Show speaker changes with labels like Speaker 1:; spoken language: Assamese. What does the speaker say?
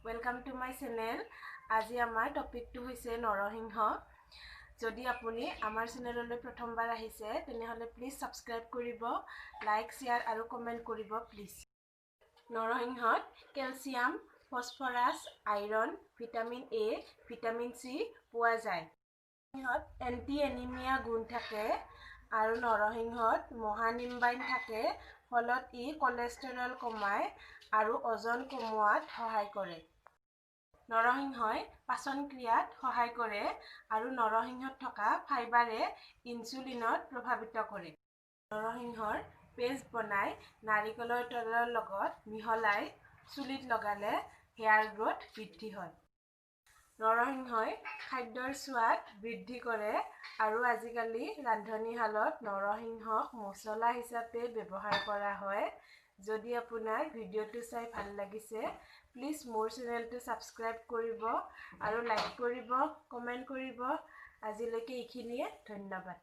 Speaker 1: Welcome to my channel. আজি আমাৰ টপিকটো হৈছে নৰসিংহ। যদি আপুনি আমাৰ চেনেললৈ প্ৰথমবাৰ আহিছে তেনেহলে প্লিজ সাবস্ক্ৰাইব কৰিব, লাইক, শেয়াৰ আৰু কমেন্ট কৰিব প্লিজ। নৰসিংহত calcium, phosphorus, iron, vitamin A, vitamin C পোৱা যায়। নৰসিংহত এন্টি এনিমিয়া গুণ থাকে আৰু নৰসিংহত মহানিম্বাইন থাকে, ফলত ই কোলেষ্ট্ৰল কমায় আৰু ওজন কমোৱাত সহায় কৰে। নৰসিংহই পাচন ক্ৰিয়াত সহায় কৰে আৰু নৰসিংহত থকা ফাইবাৰে ইনসুলিনত প্ৰভাৱিত কৰে। নৰসিংহৰ পেষ্ট বনাই নাৰিকলৰ তেলৰ লগত মিহলাই চুলিত লগালে হেয়াৰ গ্ৰোথ বৃদ্ধি হয়। নৰসিংহই খাদ্যৰ সোৱাদ বৃদ্ধি কৰে আৰু আজিকালি ৰান্ধনীশালত নৰসিংহক মছলা হিচাপে ব্যৱহাৰ কৰা হয়। যদি আপোনাৰ ভিডিঅ'টো চাই ভাল লাগিছে প্লিজ মোৰ চেনেলটো সাবস্ক্ৰাইব কৰিব আৰু লাইক কৰিব, কমেন্ট কৰিব। আজিলৈকে এইখিনিয়ে, ধন্যবাদ।